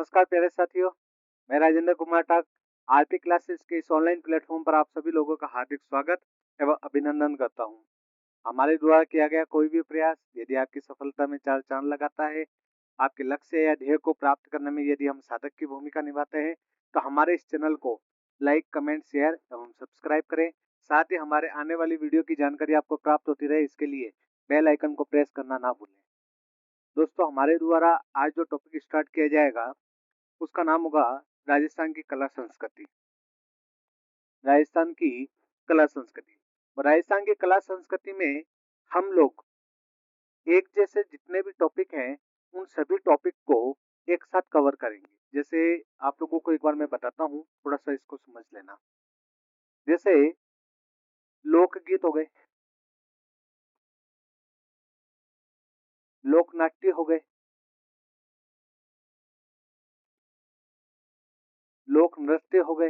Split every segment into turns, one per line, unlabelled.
नमस्कार प्यारे साथियों, मैं राजेंद्र कुमार टाक आरपी क्लासेस के इस ऑनलाइन प्लेटफॉर्म पर आप सभी लोगों का हार्दिक स्वागत एवं अभिनंदन करता हूं। हमारे द्वारा किया गया कोई भी प्रयास यदि आपकी सफलता में चार चांद लगाता है, आपके लक्ष्य या ध्येय को प्राप्त करने में यदि हम साधक की भूमिका निभाते हैं, तो हमारे इस चैनल को लाइक, कमेंट, शेयर एवं सब्सक्राइब करें। साथ ही हमारे आने वाली वीडियो की जानकारी आपको प्राप्त होती रहे, इसके लिए बेल आइकन को प्रेस करना ना भूलें। दोस्तों, हमारे द्वारा आज जो टॉपिक स्टार्ट किया जाएगा उसका नाम होगा राजस्थान की कला संस्कृति। राजस्थान की कला संस्कृति और राजस्थान की कला संस्कृति में हम लोग एक जैसे जितने भी टॉपिक हैं उन सभी टॉपिक को एक साथ कवर करेंगे। जैसे आप लोगों को एक बार मैं बताता हूँ, थोड़ा सा इसको समझ लेना। जैसे लोकगीत हो गए, लोक नाट्य हो गए, लोक नृत्य हो गए,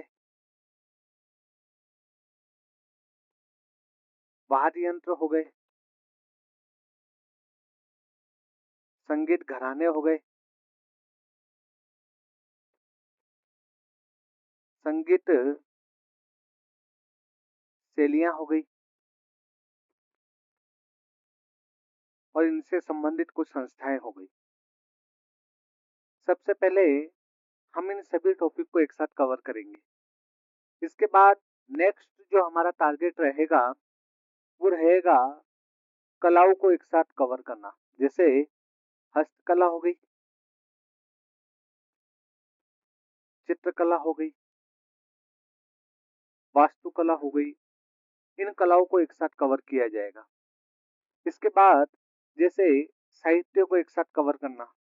वाद्य यंत्र हो गए, संगीत घराने हो गए, संगीत शैलियां हो गई और इनसे संबंधित कुछ संस्थाएं हो गई। सबसे पहले हम इन सभी टॉपिक को एक साथ कवर करेंगे। इसके बाद नेक्स्ट जो हमारा टारगेट रहेगा वो रहेगा कलाओं को एक साथ कवर करना। जैसे हस्तकला हो गई, चित्रकला हो गई, वास्तुकला हो गई, इन कलाओं को एक साथ कवर किया जाएगा। इसके बाद जैसे साहित्य को एक साथ कवर करना,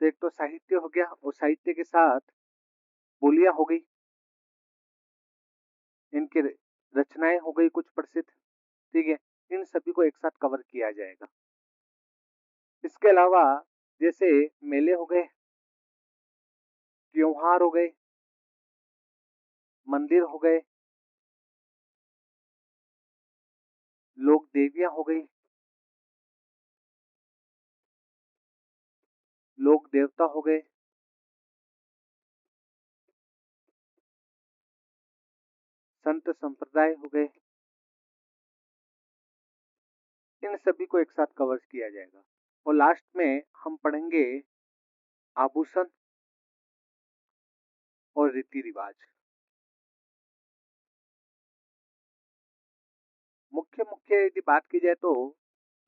तो एक तो साहित्य हो गया और साहित्य के साथ बोलियां हो गई, इनकी रचनाएं हो गई कुछ प्रसिद्ध, ठीक है। इन सभी को एक साथ कवर किया जाएगा। इसके अलावा जैसे मेले हो गए, त्योहार हो गए, मंदिर हो गए, लोक देवियां हो गई, लोक देवता हो गए, संत संप्रदाय हो गए, इन सभी को एक साथ कवर किया जाएगा। और लास्ट में हम पढ़ेंगे आभूषण और रीति रिवाज। मुख्य मुख्य यदि बात की जाए तो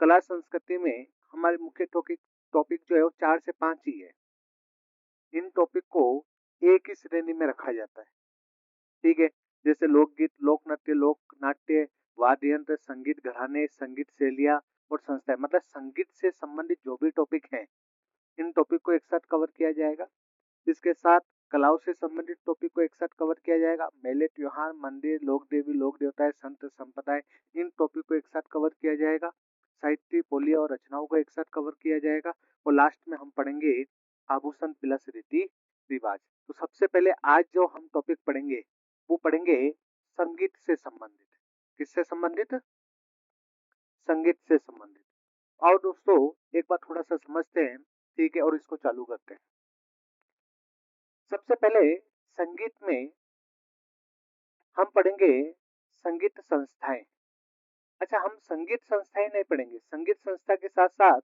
कला संस्कृति में हमारे मुख्य टॉपिक टॉपिक जो है वो 4 से 5 ही है। इन टॉपिक को एक ही श्रेणी में रखा जाता है, ठीक है। जैसे लोकगीत, लोक नृत्य, लोक नाट्य, वाद्य यंत्र, संगीत घराने, संगीत शैलियां और संस्थाएं, मतलब संगीत से संबंधित जो भी टॉपिक हैं इन टॉपिक को एक साथ कवर किया जाएगा। इसके साथ कलाओं से संबंधित टॉपिक को एक साथ कवर किया जाएगा। मेले, त्योहार, मंदिर, लोक देवी, लोक देवताएं, संत संप्रदाय, इन टॉपिक को एक साथ कवर किया जाएगा। साहित्य, बोलियां और रचनाओं को एक साथ कवर किया जाएगा। और लास्ट में हम पढ़ेंगे आभूषण प्लस रीति रिवाज। तो सबसे पहले आज जो हम टॉपिक पढ़ेंगे वो पढ़ेंगे संगीत से संबंधित। किससे संबंधित? संगीत से संबंधित। और दोस्तों एक बार थोड़ा सा समझते हैं, ठीक है, और इसको चालू करते हैं। सबसे पहले संगीत में हम पढ़ेंगे संगीत संस्थाएं। अच्छा, हम संगीत संस्थाएं नहीं पढ़ेंगे, संगीत संस्था के साथ साथ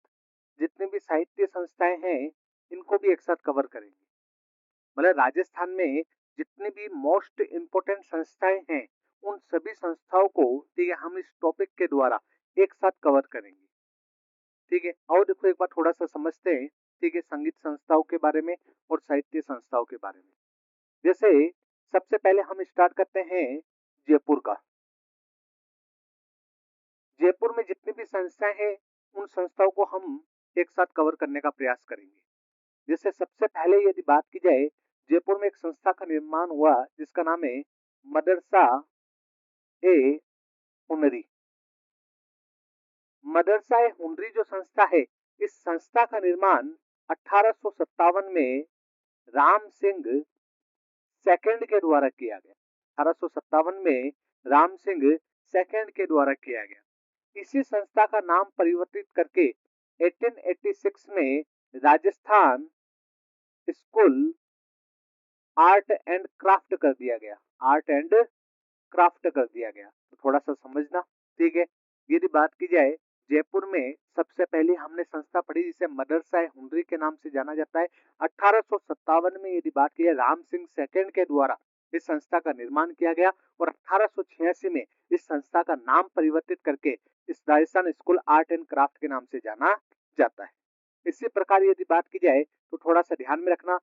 जितनी भी साहित्य संस्थाएं हैं इनको भी एक साथ कवर करेंगे। मतलब राजस्थान में जितनी भी मोस्ट इम्पोर्टेंट संस्थाएं हैं उन सभी संस्थाओं को, ठीक है, हम इस टॉपिक के द्वारा एक साथ कवर करेंगे, ठीक है। और देखो एक बार थोड़ा सा समझते हैं, ठीक है, संगीत संस्थाओं के बारे में और साहित्य संस्थाओं के बारे में। जैसे सबसे पहले हम स्टार्ट करते हैं जयपुर का। जयपुर में जितनी भी संस्थाएं हैं उन संस्थाओं को हम एक साथ कवर करने का प्रयास करेंगे। जैसे सबसे पहले यदि बात की जाए, जयपुर में एक संस्था का निर्माण हुआ जिसका नाम है मदरसा ए हुनरी। मदरसा ए हुनरी जो संस्था है, इस संस्था का निर्माण 1857 में राम सिंह सेकंड के द्वारा किया गया। 1857 में राम सिंह सेकंड के द्वारा किया गया। इसी संस्था का नाम परिवर्तित करके 1886 में Rajasthan school art and craft कर दिया गया, आर्ट एंड क्राफ्ट कर दिया गया। तो थोड़ा सा समझना, ठीक है। यदि बात की जाए जयपुर में सबसे पहले हमने संस्था पढ़ी जिसे मदरसा हुनरी के नाम से जाना जाता है। 1857 में यदि बात की जाए राम सिंह सेकंड के द्वारा इस संस्था का निर्माण किया गया और 1886 में इस संस्था का नाम परिवर्तित करके इस Rajasthan school art and craft के नाम से जाना जाता है। इसी प्रकार यदि बात की जाए तो थोड़ा सा ध्यान में रखना,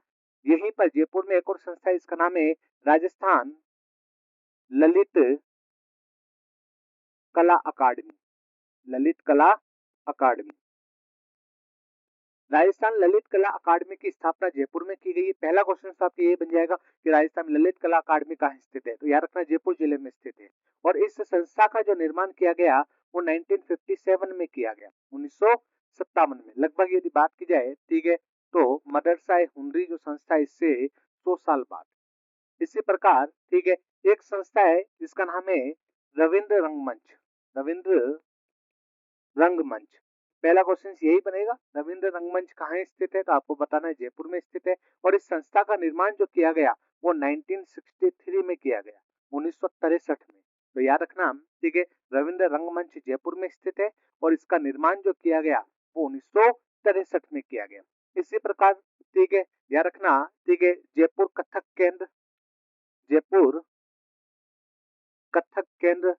यहीं पर जयपुर में एक और संस्था है, इसका नाम है राजस्थान ललित कला अकादमी, ललित कला अकादमी। राजस्थान ललित कला अकादमी की स्थापना जयपुर में की गई है। पहला क्वेश्चन तो आपका ये बन जाएगा कि राजस्थान ललित कला अकादमी कहाँ स्थित है, तो याद रखना जयपुर जिले में स्थित है। और इस संस्था का जो निर्माण किया गया वो 1957 में किया गया, 1957 में लगभग यदि बात की जाए, ठीक है, तो मदरसा हुनरी जो संस्था है इससे 100 साल बाद। इसी प्रकार, ठीक है, एक संस्था है जिसका नाम है रविंद्र रंगमंच, रविंद्र रंगमंच। पहला क्वेश्चन यही बनेगा, रविंद्र रंगमंच कहाँ स्थित है, तो आपको बताना है जयपुर में स्थित है। और इस संस्था का निर्माण जो किया गया वो 1963 में किया गया, 1963 में। तो याद रखना, ठीक है, रविंद्र रंगमंच जयपुर में स्थित है और इसका निर्माण जो किया गया वो 1963 में किया गया। इसी प्रकार, ठीक है, याद रखना, ठीक है, जयपुर कथक केंद्र, जयपुर कथक केंद्र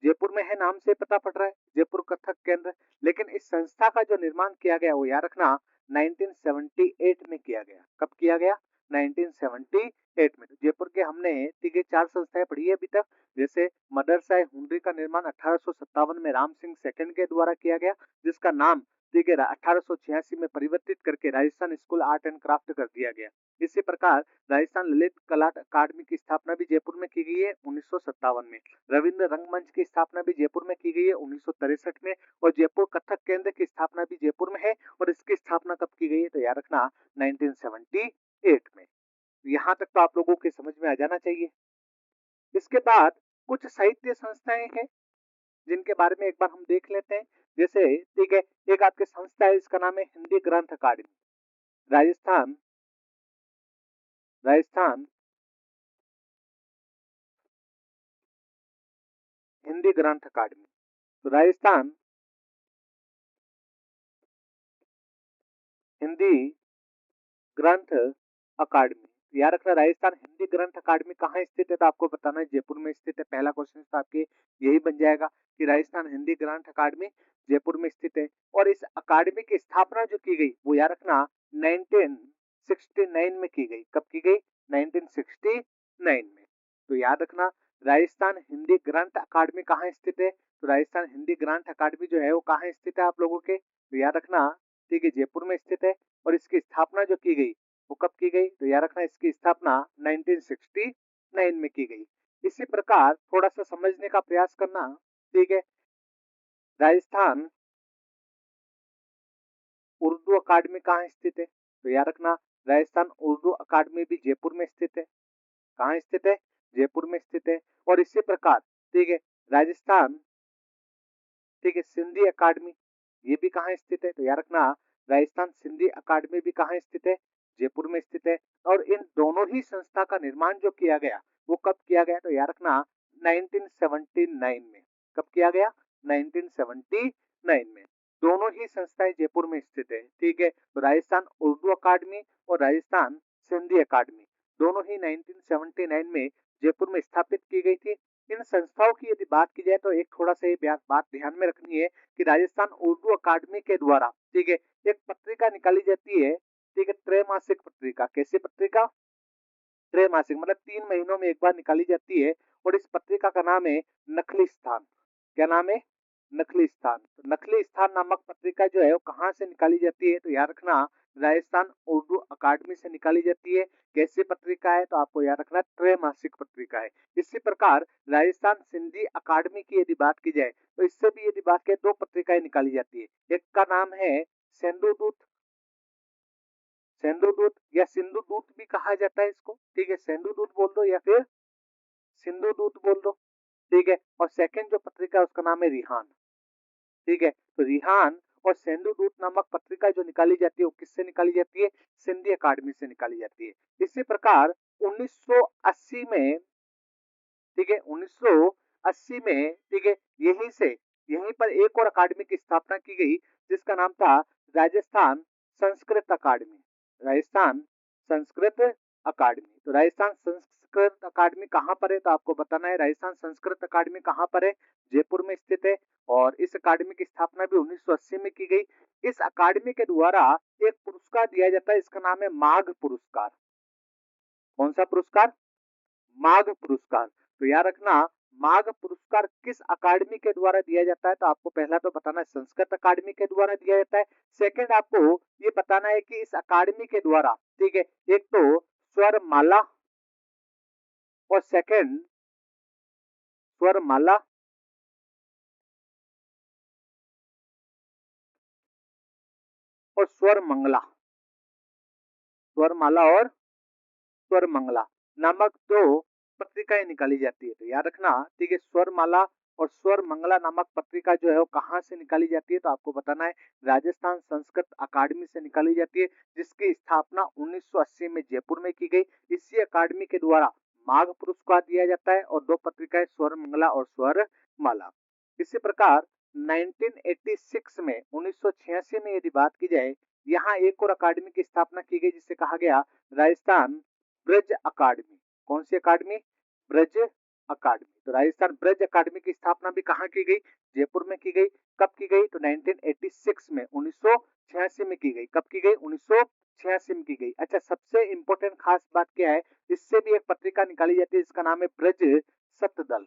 जयपुर में है, नाम से पता पड़ रहा है जयपुर कथक केंद्र। लेकिन इस संस्था का जो निर्माण किया गया वो याद रखना 1978 में किया गया। कब किया गया? 1978 में। तो जयपुर के हमने, ठीक है, 4 संस्थाएं पढ़ी है अभी तक, जैसे मदरसा हुनरी का निर्माण 1857 में राम सिंह सेकंड के द्वारा किया गया, जिसका नाम, ठीक है, 1886 में परिवर्तित करके Rajasthan school art and craft कर दिया गया। इसी प्रकार राजस्थान ललित कला अकादमी की स्थापना भी जयपुर में की गई है 1957 में। रविंद्र रंगमंच की स्थापना भी जयपुर में की गई है 1963 में। और जयपुर कथक केंद्र की स्थापना भी जयपुर में है और इसकी स्थापना कब की गई है, तो याद रखना 1978 में। यहाँ तक तो आप लोगों के समझ में आ जाना चाहिए। इसके बाद कुछ साहित्य संस्थाएं हैं जिनके बारे में एक बार हम देख लेते हैं। जैसे, ठीक है, एक आपके संस्था है, इसका नाम है हिंदी ग्रंथ अकादमी, राजस्थान, राजस्थान हिंदी ग्रंथ अकादमी। तो राजस्थान हिंदी ग्रंथ अकादमी, याद रखना राजस्थान हिंदी ग्रंथ अकादमी कहाँ स्थित है, तो आपको बताना है जयपुर में स्थित है। पहला क्वेश्चन तो आपके यही बन जाएगा कि राजस्थान हिंदी ग्रंथ अकादमी जयपुर में स्थित है। और इस अकादमी की स्थापना जो की गई वो याद रखना 1969 में की गई। कब की गई? 1969 में। तो याद रखना राजस्थान हिंदी ग्रंथ अकादमी कहाँ स्थित है, तो राजस्थान हिंदी ग्रंथ अकादमी जो है वो कहाँ स्थित है आप लोगों के, तो याद रखना, ठीक है, जयपुर में स्थित है। और इसकी स्थापना जो की गई वो कब की गई, तो याद रखना इसकी स्थापना 1969 में की गई। इसी प्रकार थोड़ा सा समझने का प्रयास करना, ठीक है, राजस्थान उर्दू अकादमी कहाँ स्थित है, तो याद रखना राजस्थान उर्दू अकादमी भी जयपुर में स्थित है। कहाँ स्थित है? जयपुर में स्थित है। और इसी प्रकार, ठीक है, राजस्थान, ठीक है, सिंधी अकादमी, ये भी कहाँ स्थित है, तो याद रखना राजस्थान सिंधी अकादमी भी कहाँ स्थित है, जयपुर में स्थित है। और इन दोनों ही संस्था का निर्माण जो किया गया वो कब किया गया, तो याद रखना 1979 में। कब किया गया? 1979 में। दोनों ही संस्थाएं जयपुर में स्थित है, ठीक है। तो राजस्थान उर्दू अकादमी और राजस्थान सिंधी अकादमी दोनों ही 1979 में जयपुर में स्थापित की गई थी। इन संस्थाओं की यदि बात की जाए तो एक थोड़ा सा ये बात ध्यान में रखनी है कि राजस्थान उर्दू अकादमी के द्वारा, ठीक है, एक पत्रिका निकाली जाती है, ठीक है, त्रैमासिक पत्रिका। कैसी पत्रिका? त्रैमासिक, मतलब 3 महीनों में एक बार निकाली जाती है। और इस पत्रिका का नाम है नखली स्थान। क्या नाम है? नखली स्थान। तो नखली स्थान नामक पत्रिका जो है वो कहाँ से निकाली जाती है, तो याद रखना राजस्थान उर्दू अकादमी से निकाली जाती है। कैसी पत्रिका है, तो आपको याद रखना त्रैमासिक पत्रिका है। इसी प्रकार राजस्थान सिंधी अकादमी की यदि बात की जाए तो इससे भी यदि बात करें 2 पत्रिकाएं निकाली जाती है। एक का नाम है सेंधु दूत, सेंधु दूत या सिंधु दूत भी कहा जाता है इसको, ठीक है, सेंधु दूत बोल दो या फिर सिंधु दूत बोल दो, ठीक है। और सेकंड जो पत्रिका है उसका नाम है रिहान, ठीक है। तो रिहान और सेंधु दूत नामक पत्रिका जो निकाली जाती है वो किससे निकाली जाती है? सिंधी अकादमी से निकाली जाती है। इसी प्रकार 1980 में, ठीक है, 1980 में, ठीक है, यहीं पर एक और अकादमी की स्थापना की गई जिसका नाम था राजस्थान संस्कृत अकादमी। राजस्थान संस्कृत अकादमी। तो राजस्थान संस्कृत अकादमी कहाँ पर है, तो आपको बताना है राजस्थान संस्कृत अकादमी कहाँ पर है, जयपुर में स्थित है। और इस अकादमी की स्थापना भी 1980 में की गई। इस अकादमी के द्वारा एक पुरस्कार दिया जाता है, इसका नाम है माघ पुरस्कार। कौन सा पुरस्कार? माघ पुरस्कार। तो याद रखना, माघ पुरस्कार किस अकादमी के द्वारा दिया जाता है, तो आपको पहला तो बताना है संस्कृत अकादमी के द्वारा दिया जाता है। सेकंड आपको ये बताना है कि इस अकादमी के द्वारा, ठीक है, एक तो स्वरमाला और सेकंड स्वरमाला और स्वरमंगला, स्वरमाला और स्वरमंगला नामक दो पत्रिकाएं निकाली जाती है। तो याद रखना, ठीक है, स्वरमाला और स्वरमंगला नामक पत्रिका जो है वो कहाँ से निकाली जाती है, तो आपको बताना है राजस्थान संस्कृत अकादमी से निकाली जाती है, जिसकी स्थापना 1980 में जयपुर में की गई। इसी अकादमी के द्वारा माघ पुरस्कार दिया जाता है और दो पत्रिकाएं स्वरमंगला और स्वरमाला। इसी प्रकार 1986 में, 1986 में यदि बात की जाए, यहाँ एक और अकादमी की स्थापना की गई जिसे कहा गया राजस्थान ब्रज अकादमी। कौन सी अकादमी? ब्रज अकादमी। तो राजस्थान ब्रज अकादमी की स्थापना भी कहाँ की गई? जयपुर में की गई। कब की गई? तो 1986 में, 1986 में की गई। कब की गई? 1986 में की गई। अच्छा, सबसे इंपॉर्टेंट खास बात क्या है, इससे भी एक पत्रिका निकाली जाती है जिसका नाम है ब्रज सतदल।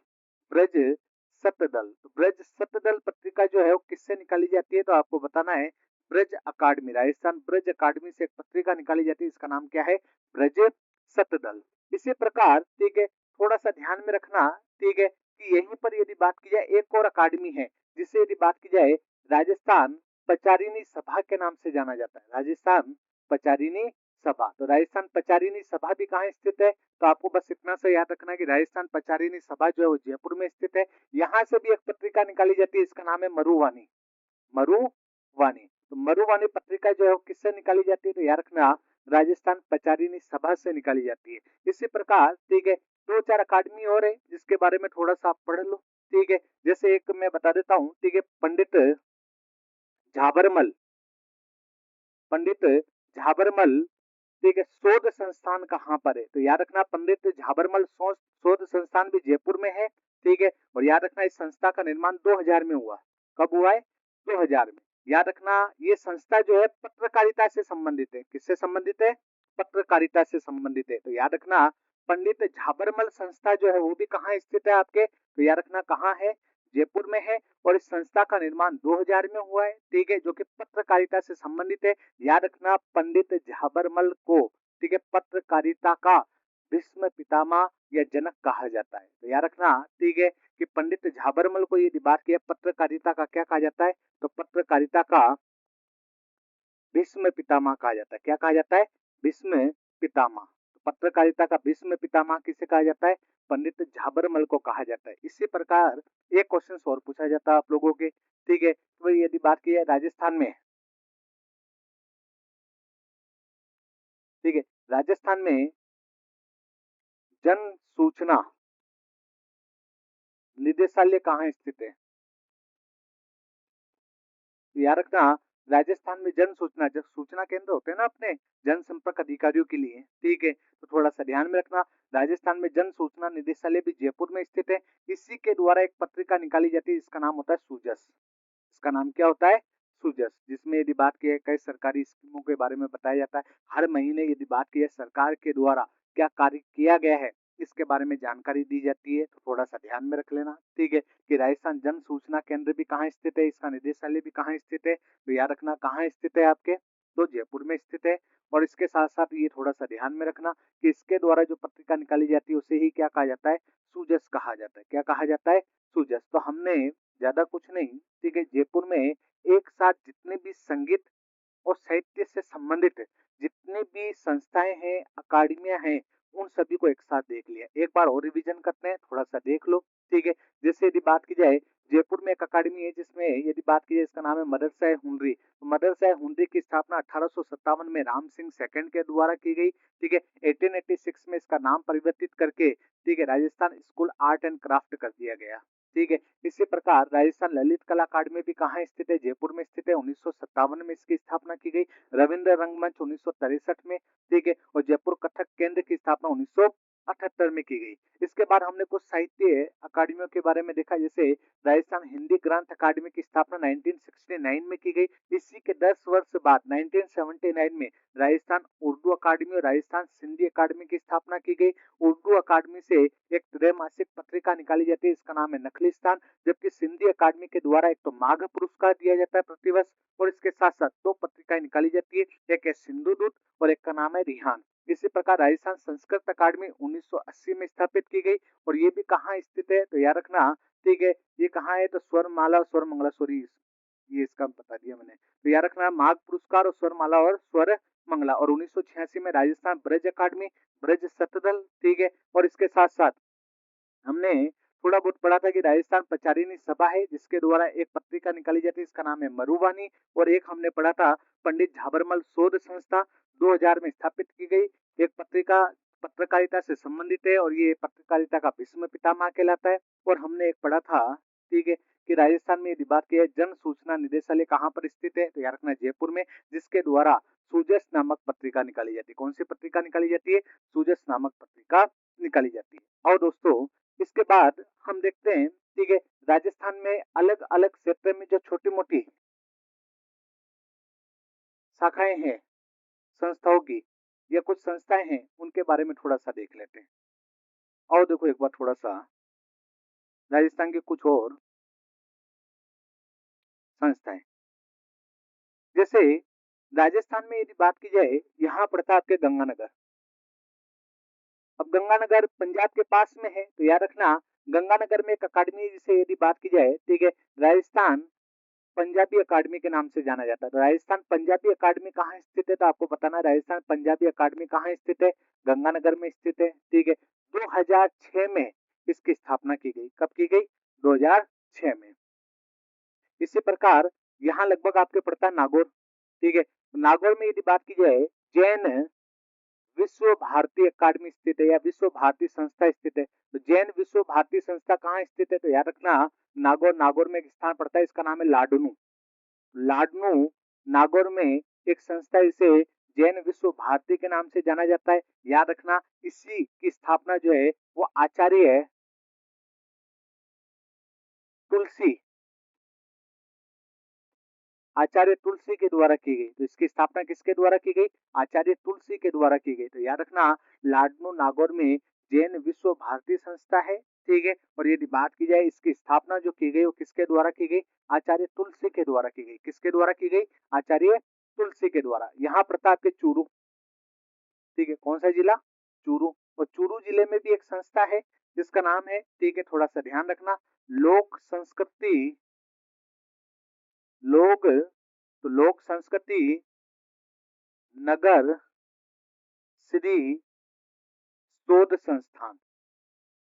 ब्रज सतदल। तो ब्रज सतदल पत्रिका जो है वो किससे निकाली जाती है, तो आपको बताना है ब्रज अकादमी। राजस्थान ब्रज अकादमी से एक पत्रिका निकाली जाती है, इसका नाम क्या है? ब्रज सतदल। इसी प्रकार, ठीक है, थोड़ा सा ध्यान में रखना, ठीक है, कि यहीं पर यदि बात की जाए एक और अकादमी है जिसे यदि बात की जाए राजस्थान पचारिनी सभा के नाम से जाना जाता है। राजस्थान पचारिनी सभा। तो राजस्थान पचारिनी सभा भी कहाँ स्थित है, तो आपको बस इतना सा याद रखना कि राजस्थान पचारिनी सभा जो है वो जयपुर में स्थित है। यहाँ से भी एक पत्रिका निकाली जाती है, इसका नाम है मरुवानी। मरुवानी। तो मरुवानी पत्रिका जो है वो किससे निकाली जाती है, तो याद रखना राजस्थान पचारिनी सभा से निकाली जाती है। इसी प्रकार, ठीक है, दो चार अकादमी और है जिसके बारे में थोड़ा सा आप पढ़ लो, ठीक है। जैसे एक मैं बता देता हूँ, ठीक है, पंडित झाबरमल, पंडित झाबरमल, ठीक है, शोध संस्थान कहाँ पर है, तो याद रखना पंडित झाबरमल शोध संस्थान भी जयपुर में है, ठीक है। और याद रखना इस संस्था का निर्माण 2000 में हुआ। कब हुआ है? 2000 में। याद रखना ये संस्था जो है पत्रकारिता से संबंधित है। किससे संबंधित है? पत्रकारिता से संबंधित है। तो याद रखना पंडित झाबरमल संस्था जो है वो भी कहाँ स्थित है आपके, तो याद रखना कहाँ है? जयपुर में है। और इस संस्था का निर्माण 2000 में हुआ है, ठीक है, जो कि पत्रकारिता से संबंधित है। याद रखना पंडित झाबरमल को, ठीक है, पत्रकारिता का भीष्म पितामह या जनक कहा जाता है। तो याद रखना, ठीक है, कि पंडित झाबरमल को यदि बात किया पत्रकारिता का क्या कहा जाता है, तो पत्रकारिता का भीष्म पितामह कहा जाता है। क्या कहा जाता है? भीष्म पितामह। तो पत्रकारिता का भीष्म पितामह किसे कहा जाता है? पंडित झाबरमल को कहा जाता है। इसी प्रकार एक क्वेश्चन और पूछा जाता है आप लोगों के, ठीक है। तो यदि बात की जाए राजस्थान में, ठीक है, राजस्थान में जन सूचना निदेशालय कहाँ स्थित है, तो याद रखना राजस्थान में जन सूचना, जब सूचना केंद्र होते हैं ना अपने जनसंपर्क अधिकारियों के लिए, ठीक है, तो थोड़ा सा ध्यान में रखना राजस्थान में जन सूचना निदेशालय भी जयपुर में स्थित है। इसी के द्वारा एक पत्रिका निकाली जाती है, इसका नाम होता है सूजस। इसका नाम क्या होता है? सूजस। जिसमें यदि बात की है कई सरकारी स्कीमों के बारे में बताया जाता है। हर महीने यदि बात की है सरकार के द्वारा क्या कार्य किया गया है इसके बारे में जानकारी दी जाती है। तो थोड़ा सा ध्यान में रख लेना, ठीक है, कि राजस्थान जन सूचना केंद्र भी कहाँ स्थित है, इसका निदेशालय भी कहाँ स्थित है, तो याद रखना कहाँ स्थित है आपके, तो जयपुर में स्थित है। और इसके साथ साथ ये थोड़ा सा ध्यान में रखना कि इसके द्वारा जो पत्रिका निकाली जाती है उसे ही क्या कहा जाता है? सूजस कहा जाता है। क्या कहा जाता है? सूजस। तो हमने ज्यादा कुछ नहीं, ठीक है, जयपुर में एक साथ जितने भी संगीत और साहित्य से संबंधित जितने भी संस्थाएं हैं, अकादमियां हैं, उन सभी को एक साथ देख लिया। एक बार और रिवीजन करते हैं, थोड़ा सा देख लो, ठीक है। जैसे यदि बात की जाए जयपुर में एक अकादमी है जिसमें यदि बात की जाए इसका नाम है मदरसा हुनरी। तो मदरसा हुंडी की स्थापना 1857 में राम सिंह सेकंड के द्वारा की गई। ठीक है, 1886 में इसका नाम परिवर्तित करके ठीक है Rajasthan school art and craft कर दिया गया। ठीक है, इसी प्रकार राजस्थान ललित कला अकादमी भी कहाँ स्थित है, जयपुर में स्थित है। 1957 में इसकी स्थापना की गई। रविंद्र रंगमंच 1963 में। ठीक है, और जयपुर कथक केंद्र की स्थापना 1978 में की गई। इसके बाद हमने कुछ साहित्य अकादमियों के बारे में देखा, जैसे राजस्थान हिंदी ग्रंथ अकादमी की स्थापना 1969 में की गई। इसी के 10 वर्ष बाद 1979 में राजस्थान उर्दू अकादमी और राजस्थान सिंधी अकादमी की स्थापना की गई। उर्दू अकादमी से एक त्रैमासिक पत्रिका निकाली जाती है, इसका नाम है नखलिस्तान। जबकि सिंधी अकादमी के द्वारा एक तो माघ पुरस्कार दिया जाता है प्रतिवर्ष, और इसके साथ साथ दो पत्रिकाएं निकाली जाती है, एक है सिंधु दूत और एक का नाम है रिहान। इसी प्रकार राजस्थान संस्कृत अकादमी 1980 में स्थापित की गई, और ये भी कहाँ स्थित है तो याद रखना। ठीक है, ये कहाँ है तो स्वरमाला और स्वरमंगला, सॉरी ये इसका बता दिया मैंने, तो याद रखना माघ पुरस्कार और स्वरमाला और स्वर मंगला। और 1986 में राजस्थान ब्रज अकादमी, ब्रज सतदल। ठीक है, और इसके साथ साथ हमने थोड़ा बहुत पढ़ा था कि राजस्थान पचारिनी सभा है, जिसके द्वारा एक पत्रिका निकाली जाती है, इसका नाम है मरुवानी। और एक हमने पढ़ा था पंडित झाबरमल शोध संस्था 2000 में स्थापित की गई एक पत्रिका पत्रकारिता से संबंधित है, और ये पत्रकारिता का भीष्म पितामह कहलाता है। और हमने एक पढ़ा था ठीक है कि राजस्थान में यदि बात की है जन सूचना निदेशालय कहाँ पर स्थित है तो याद रखना जयपुर में, जिसके द्वारा सुजस नामक पत्रिका निकाली जाती है। कौन सी पत्रिका निकाली जाती है, सुजस नामक पत्रिका निकाली जाती है। और दोस्तों इसके बाद हम देखते हैं ठीक है राजस्थान में अलग अलग क्षेत्र में जो छोटी मोटी शाखाएं हैं संस्थाओं की, या कुछ संस्थाएं हैं, उनके बारे में थोड़ा सा देख लेते हैं। और देखो एक बार थोड़ा सा राजस्थान की कुछ और संस्थाएं, जैसे राजस्थान में यदि बात की जाए, यहाँ पड़ता है आपके गंगानगर। अब गंगानगर पंजाब के पास में है, तो याद रखना गंगानगर में एक अकादमी, जिसे यदि बात की जाए ठीक है राजस्थान पंजाबी अकादमी के नाम से जाना जाता है। तो राजस्थान पंजाबी अकादमी कहाँ स्थित है तो आपको बताना है, राजस्थान पंजाबी अकादमी कहाँ स्थित है, गंगानगर में स्थित है। ठीक है, 2006 में इसकी स्थापना की गई। कब की गई, 2006 में। इसी प्रकार यहाँ लगभग आपके पड़ता है नागौर। ठीक है, नागौर में यदि बात की जाए जैन विश्व भारती अकादमी स्थित है, या विश्व भारती संस्था स्थित है। तो जैन विश्व भारती संस्था कहाँ स्थित है तो याद रखना नागौर। नागौर में एक स्थान पड़ता है, इसका नाम है लाडनू। लाडनू नागौर में एक संस्था, इसे जैन विश्व भारती के नाम से जाना जाता है। याद रखना इसी की स्थापना जो है वो आचार्य तुलसी आचार्य तुलसी के द्वारा की गई। तो इसकी स्थापना किसके द्वारा की गई, आचार्य तुलसी के द्वारा की गई। तो याद रखना लाडनू नागौर में जैन विश्व भारती संस्था है। ठीक है, और यदि बात की जाए इसकी स्थापना जो की गई वो किसके द्वारा की गई, आचार्य तुलसी के द्वारा की गई। किसके द्वारा की गई, आचार्य तुलसी के द्वारा। यहाँ प्रताप के चूरू। ठीक है, कौन सा जिला, चूरू। और चूरू जिले में भी एक संस्था है जिसका नाम है, ठीक है थोड़ा सा ध्यान रखना, लोक संस्कृति लोक तो लोक संस्कृति नगर श्री शोध संस्थान।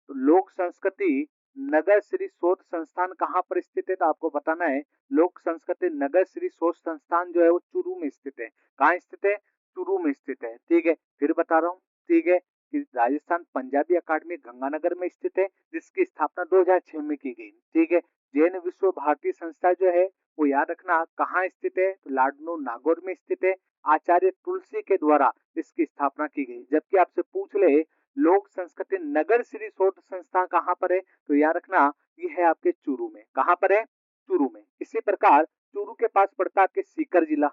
तो लोक संस्कृति नगर श्री शोध संस्थान कहाँ पर स्थित है तो आपको बताना है, लोक संस्कृति नगर श्री शोध संस्थान जो है वो चूरू में स्थित है। कहाँ स्थित है, चूरू में स्थित है। ठीक है, फिर बता रहा हूँ ठीक है कि राजस्थान पंजाबी अकादमी गंगानगर में स्थित है, जिसकी स्थापना 2006 में की गई। ठीक है, जैन विश्व भारती संस्था जो है वो याद रखना कहाँ स्थित है तो लाडनू नागौर में स्थित है। आचार्य तुलसी के द्वारा इसकी स्थापना की गई। जबकि आपसे पूछ ले लोक संस्कृति नगर श्री शोध संस्था कहाँ पर है तो याद रखना ये है आपके चूरू में। कहाँ पर है, चूरू में। इसी प्रकार चूरू के पास पड़ता है आपके सीकर जिला।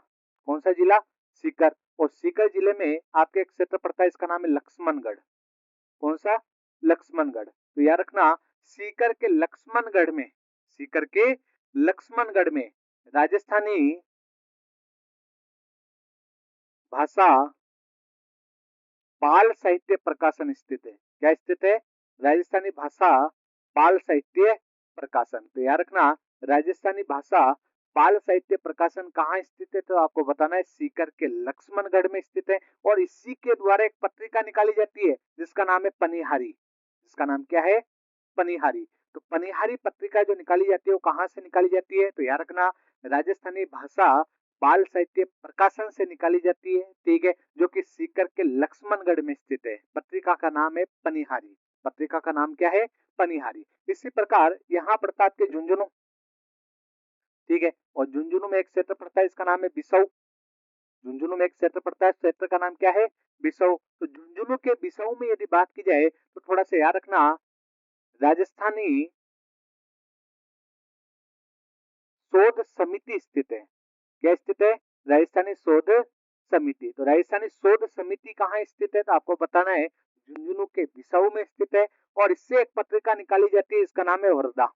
कौन सा जिला, सीकर। और सीकर जिले में आपके एक क्षेत्र पड़ता है, इसका नाम है लक्ष्मणगढ़। कौन सा, लक्ष्मणगढ़। तो याद रखना सीकर के लक्ष्मणगढ़ में, सीकर के लक्ष्मणगढ़ में राजस्थानी भाषा बाल साहित्य प्रकाशन स्थित है। क्या स्थित है, राजस्थानी भाषा बाल साहित्य प्रकाशन। तो याद रखना राजस्थानी भाषा बाल साहित्य प्रकाशन कहाँ स्थित है तो आपको बताना है सीकर के लक्ष्मणगढ़ में स्थित है। और इसी के द्वारा एक पत्रिका निकाली जाती है जिसका नाम है पनिहारी। जिसका नाम क्या है, पनिहारी। तो पनिहारी पत्रिका जो निकाली जाती है वो कहाँ से निकाली जाती है तो याद रखना राजस्थानी भाषा बाल साहित्य प्रकाशन से निकाली जाती है, ठीक है, जो कि सीकर के लक्ष्मणगढ़ में स्थित है। पत्रिका का नाम है पनिहारी। पत्रिका का नाम क्या है? पनिहारी। इसी प्रकार यहाँ पड़ता है आपके झुंझुनू, ठीक है, और झुंझुनू में एक क्षेत्र पड़ता है, इसका नाम है बिसऊ। झुंझुनू में एक क्षेत्र पड़ता है, क्षेत्र का नाम क्या है? बिसऊ। तो झुंझुनू के बिसऊ में यदि बात की जाए तो थोड़ा सा याद रखना, राजस्थानी शोध समिति स्थित है। क्या स्थित है? राजस्थानी शोध समिति। तो राजस्थानी शोध समिति कहाँ स्थित है? तो आपको बताना है झुंझुनू के बिसाऊ में स्थित है। और इससे एक पत्रिका निकाली जाती है, इसका नाम है वर्धा।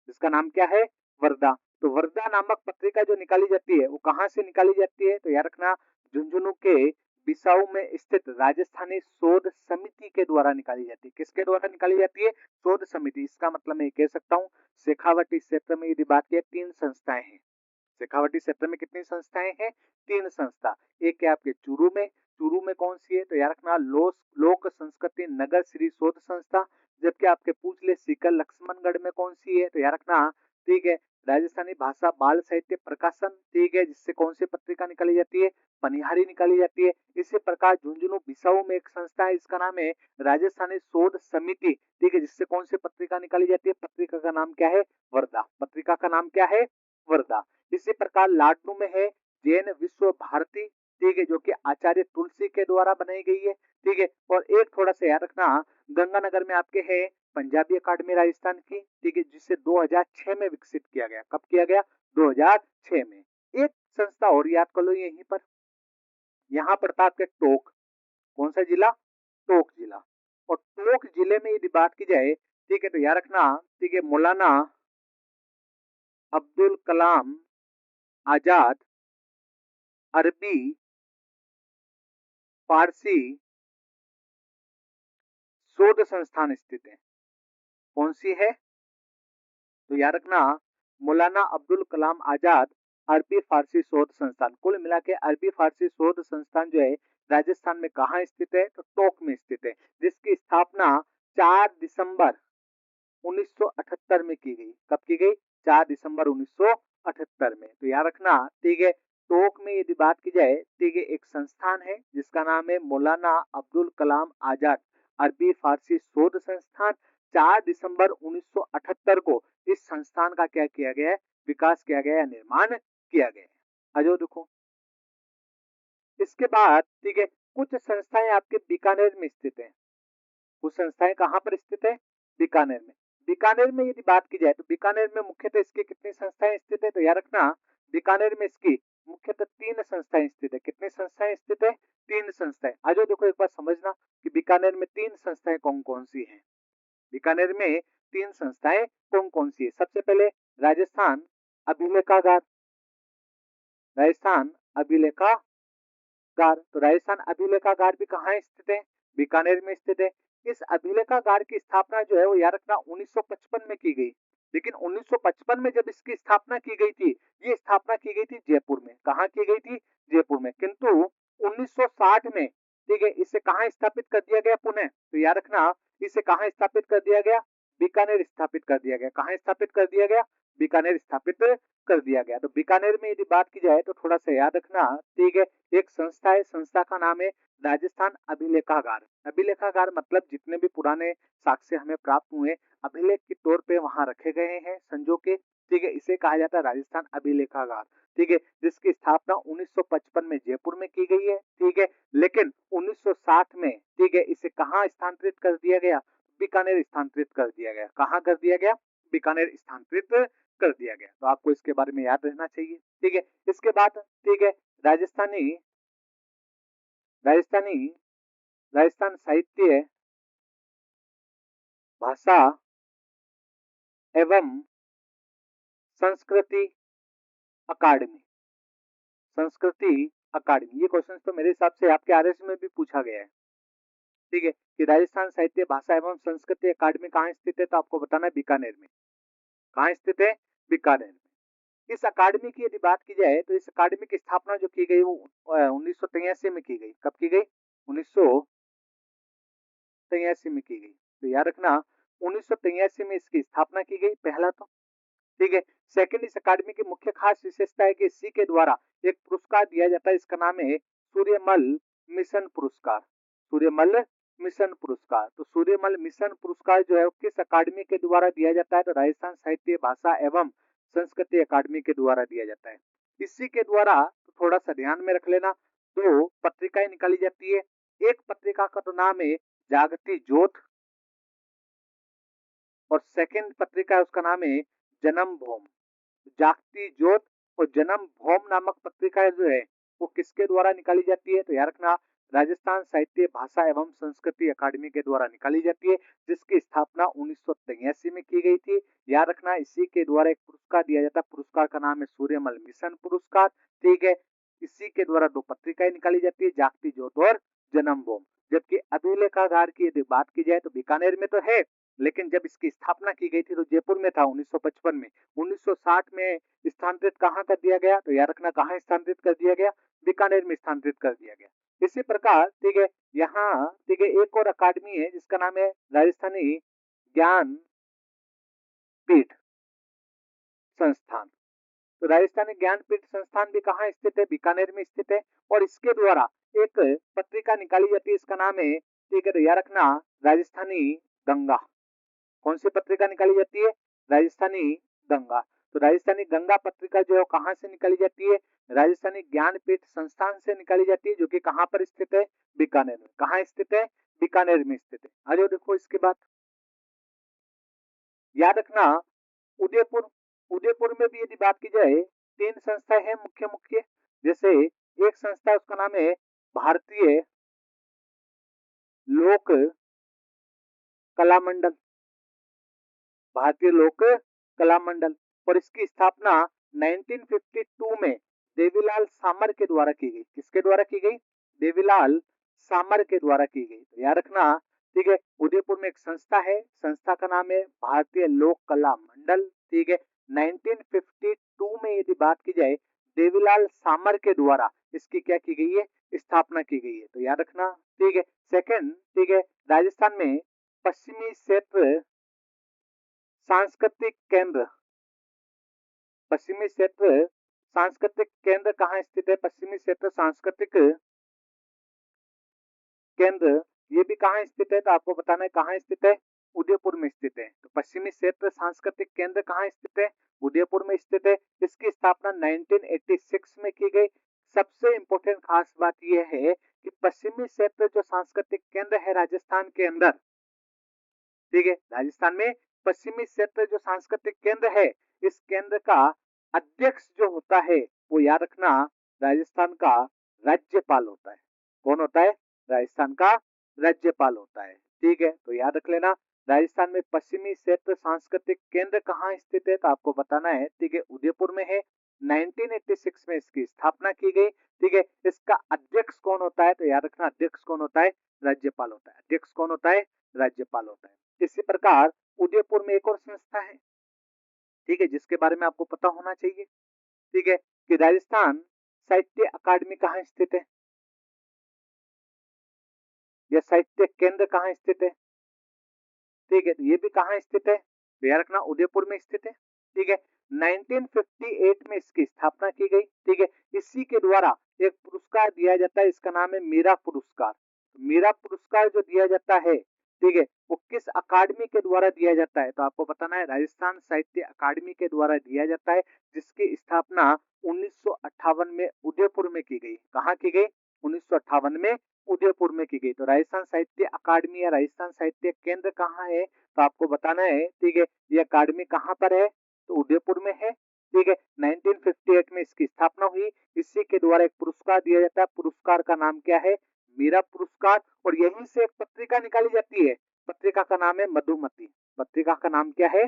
इसका नाम क्या है? वर्धा। तो वर्धा नामक पत्रिका जो निकाली जाती है वो कहाँ से निकाली जाती है? तो याद रखना, झुंझुनू के बिसाऊ में स्थित राजस्थानी शोध समिति के द्वारा निकाली जाती है। किसके द्वारा निकाली जाती है? शोध समिति। इसका मतलब मैं कह सकता हूँ शेखावाटी क्षेत्र में यदि बात की 3 संस्थाएं हैं। शेखावाटी क्षेत्र में कितनी संस्थाएं हैं? 3 संस्था। एक है आपके चूरू में। चूरू में कौन सी है? तो याद रखना लोक संस्कृति नगर श्री शोध संस्था। जबकि आपके पूछ ले सीकर लक्ष्मणगढ़ में कौन सी है? तो याद रखना, ठीक है, राजस्थानी भाषा बाल साहित्य प्रकाशन, ठीक है, जिससे कौन सी पत्रिका निकाली जाती है? पनिहारी निकाली जाती है। इसी प्रकार झुंझुनू बिसाऊ में एक संस्था है, इसका नाम है राजस्थानी शोध समिति, ठीक है, जिससे कौन सी पत्रिका निकाली जाती है? पत्रिका का नाम क्या है? वर्धा। पत्रिका का नाम क्या है? वर्धा। इसी प्रकार लाडनू में है जैन विश्व भारती, ठीक है, जो कि आचार्य तुलसी के द्वारा बनाई गई है, ठीक है। और एक थोड़ा सा याद रखना, गंगानगर में आपके है पंजाबी अकादमी राजस्थान की, ठीक है, जिसे 2006 में विकसित किया गया। कब किया गया? 2006 में। एक संस्था और याद कर लो यहीं पर, यहाँ पड़ता आपके टोक। कौन सा जिला? टोक जिला। और टोक जिले में यदि बात की जाए, ठीक है, तो याद रखना, ठीक है, मौलाना अब्दुल कलाम आजाद अरबी फारसी शोध संस्थान स्थित है। कौन सी है? तो याद रखना, मौलाना अब्दुल कलाम आजाद अरबी फारसी शोध संस्थान। कुल मिला के अरबी फारसी शोध संस्थान जो है राजस्थान में कहाँ स्थित है? तो टोक में स्थित है, जिसकी स्थापना 4 दिसंबर 1978 में की गई। कब की गई? 4 दिसंबर 1978 में। तो याद रखना, ठीक है, टोक में यदि बात की जाए, ठीक है, एक संस्थान है जिसका नाम है मौलाना अब्दुल कलाम आजाद अरबी फारसी शोध संस्थान। 4 दिसंबर 1978 को इस संस्थान का क्या किया गया है? विकास किया गया है, निर्माण किया गया है। अजो देखो, इसके बाद, ठीक है, कुछ संस्थाएं आपके बीकानेर में स्थित है। कुछ संस्थाएं कहाँ पर स्थित है? बीकानेर में। बीकानेर में यदि बात की जाए तो बीकानेर में मुख्यतः इसकी कितनी संस्थाएं स्थित है? तो याद रखना, बीकानेर में इसकी मुख्यतः 3 संस्थाएं स्थित है। कितनी संस्थाएं स्थित है? 3 संस्थाएं। आज देखो एक बार समझना कि बीकानेर में 3 संस्थाएं कौन कौन सी हैं। बीकानेर में 3 संस्थाएं कौन कौन सी है? सबसे पहले राजस्थान अभिलेखागार। राजस्थान अभिलेखागार। तो राजस्थान अभिलेखागार भी कहाँ स्थित है? बीकानेर में स्थित है। इस अभिलेखागार की स्थापना जो है वो याद रखना 1955 में की गई। लेकिन 1955 में जब इसकी स्थापना की गई थी, ये स्थापना की गई थी जयपुर में। कहाँ की गई थी? जयपुर में। किंतु 1960 में, ठीक है, इसे कहाँ स्थापित कर दिया गया? पुणे। तो याद रखना, इसे कहाँ स्थापित कर दिया गया? बीकानेर स्थापित कर दिया गया। कहाँ स्थापित कर दिया गया? बीकानेर स्थापित कर दिया गया। तो बीकानेर में यदि बात की जाए तो थोड़ा सा याद रखना, ठीक है, एक संस्था है, संस्था का नाम है राजस्थान अभिलेखागार। अभिलेखागार मतलब जितने भी पुराने साक्ष्य हमें प्राप्त हुए अभिलेख के तौर पे वहां रखे गए हैं संजो के, ठीक है, इसे कहा जाता है राजस्थान अभिलेखागार, ठीक है, जिसकी स्थापना 1955 में जयपुर में की गई है, ठीक है। लेकिन 1960 में, ठीक है, इसे कहाँ स्थानांतरित कर दिया गया? बीकानेर स्थानांतरित कर दिया गया। कहाँ कर दिया गया? बीकानेर स्थानांतरित कर दिया गया। तो आपको इसके बारे में याद रहना चाहिए, ठीक है। इसके बाद, ठीक है, राजस्थानी राजस्थानी राजस्थान साहित्य भाषा एवं संस्कृति अकादमी। संस्कृति अकादमी, ये क्वेश्चन तो मेरे हिसाब से आपके आरएस में भी पूछा गया है, ठीक है, कि राजस्थान साहित्य भाषा एवं संस्कृति अकादमी कहाँ स्थित है? तो आपको बताना है बीकानेर में। कहाँ स्थित है? बीकानेर में। इस अकादमी की यदि बात की जाए तो इस अकादमी की स्थापना जो की गई वो 1983 में की गई। कब की गई? 1983 में की गई। तो याद रखना, 1983 में इसकी स्थापना की गई पहला तो, ठीक है। सेकंड, इस अकादमी की मुख्य खास विशेषता है कि इसी के द्वारा एक पुरस्कार दिया जाता है, इसका नाम है सूर्यमल मिशन पुरस्कार। सूर्यमल मिशन पुरस्कार। तो सूर्यमल मिशन पुरस्कार जो है वो किस अकादमी के द्वारा दिया जाता है? तो राजस्थान साहित्य भाषा एवं संस्कृति अकादमी के द्वारा दिया जाता है। इसी के द्वारा, तो थोड़ा सा ध्यान में रख लेना, दो पत्रिकाएं निकाली जाती है। एक पत्रिका का तो नाम है जागती ज्योत, और सेकंड पत्रिका है उसका नाम है जन्म भूम। जागती ज्योत और जन्म भूम नामक पत्रिका जो है वो किसके द्वारा निकाली जाती है? तो याद रखना, राजस्थान साहित्य भाषा एवं संस्कृति अकादमी के द्वारा निकाली जाती है, जिसकी स्थापना 1983 में की गई थी। याद रखना, इसी के द्वारा एक पुरस्कार दिया जाता है, पुरस्कार का नाम है सूर्यमल मिशन पुरस्कार। ठीक है। इसी के द्वारा दो पत्रिकाएं निकाली जाती है, जागती ज्योत और जन्म भूम। जबकि अभिलेखागार की यदि बात की जाए तो बीकानेर में तो है, लेकिन जब इसकी स्थापना की गई थी तो जयपुर में था 1955 में। 1960 में स्थानांतरित कहाँ कर दिया गया? तो याद रखना, कहाँ स्थानांतरित कर दिया गया? बीकानेर में स्थानांतरित कर दिया गया। इसी प्रकार, ठीक है, यहाँ ठीक है एक और अकादमी है जिसका नाम है राजस्थानी ज्ञान पीठ संस्थान। तो राजस्थानी ज्ञानपीठ संस्थान भी कहाँ स्थित है? बीकानेर में स्थित है। और इसके द्वारा एक पत्रिका निकाली जाती है, इसका नाम है, ठीक है, तो याद रखना, राजस्थानी गंगा। कौन सी पत्रिका निकाली जाती है? राजस्थानी गंगा। तो राजस्थानी गंगा पत्रिका जो है कहां से निकाली जाती है? राजस्थानी ज्ञानपीठ संस्थान से निकाली जाती है, जो कि कहां पर स्थित है? बीकानेर में। कहां स्थित है? बीकानेर में स्थित है। आ जाओ देखो इसके बाद, याद रखना, उदयपुर। उदयपुर में भी यदि बात की जाए, तीन संस्थाएं हैं मुख्य मुख्य। जैसे एक संस्था है उसका नाम है भारतीय लोक कला मंडल। भारतीय लोक कला मंडल। और इसकी स्थापना 1952 में देवीलाल सामर के द्वारा की गई। किसके द्वारा की गई? देवीलाल सामर के द्वारा की गई। तो याद रखना, ठीक है, उदयपुर में एक संस्था है, संस्था का नाम है भारतीय लोक कला मंडल। ठीक है। 1952 में यदि बात की जाए, देवीलाल सामर के द्वारा इसकी क्या की गई है? स्थापना की गई है। तो याद रखना, ठीक है। सेकंड, ठीक है, राजस्थान में पश्चिमी क्षेत्र सांस्कृतिक केंद्र। पश्चिमी क्षेत्र सांस्कृतिक केंद्र कहाँ स्थित है? पश्चिमी क्षेत्र सांस्कृतिक केंद्र ये भी कहाँ स्थित है? तो आपको बताना है कहाँ स्थित है? उदयपुर में स्थित है। तो पश्चिमी क्षेत्र सांस्कृतिक केंद्र कहाँ स्थित है? उदयपुर में स्थित है। इसकी स्थापना 1986 में की गई। सबसे इंपॉर्टेंट खास बात यह है कि पश्चिमी क्षेत्र जो सांस्कृतिक केंद्र है राजस्थान के अंदर, ठीक है, राजस्थान में पश्चिमी क्षेत्र जो सांस्कृतिक केंद्र है, इस केंद्र का अध्यक्ष जो होता है वो याद रखना, राजस्थान का राज्यपाल होता है। कौन होता है? राजस्थान का राज्यपाल होता है। ठीक है, तो याद रख लेना, राजस्थान में पश्चिमी क्षेत्र सांस्कृतिक केंद्र कहाँ स्थित है? तो आपको बताना है, ठीक है, उदयपुर में है। 1986 में इसकी स्थापना की गई। ठीक है, इसका अध्यक्ष कौन होता है? तो याद रखना, अध्यक्ष कौन होता है? राज्यपाल होता है। अध्यक्ष कौन होता है? राज्यपाल होता है। इसी प्रकार उदयपुर में एक और संस्था है, ठीक है, जिसके बारे में आपको पता होना चाहिए, ठीक है, कि राजस्थान साहित्य अकादमी कहाँ स्थित है, या साहित्य केंद्र कहाँ स्थित है। ठीक है, तो ये भी कहाँ स्थित है? तो याद रखना, उदयपुर में स्थित है। ठीक है। 1958 में इसकी स्थापना की गई। ठीक है। इसी के द्वारा एक पुरस्कार दिया जाता है, इसका नाम है मीरा पुरस्कार। मीरा पुरस्कार जो दिया जाता है, ठीक है, वो किस अकादमी के द्वारा दिया जाता है? तो आपको बताना है, राजस्थान साहित्य अकादमी के द्वारा दिया जाता है, जिसकी स्थापना 1958 में उदयपुर में की गई। कहाँ की गई? 1958 में उदयपुर में की गई। तो राजस्थान साहित्य अकादमी या राजस्थान साहित्य केंद्र कहाँ है? तो आपको बताना है, ठीक है, ये अकादमी कहाँ पर है? तो उदयपुर में है। ठीक है। 1958 में इसकी स्थापना हुई। इसी के द्वारा एक पुरस्कार दिया जाता है, पुरस्कार का नाम क्या है? मीरा पुरस्कार। और यहीं से एक पत्रिका निकाली जाती है, पत्रिका का नाम है मधुमती। पत्रिका का नाम क्या है?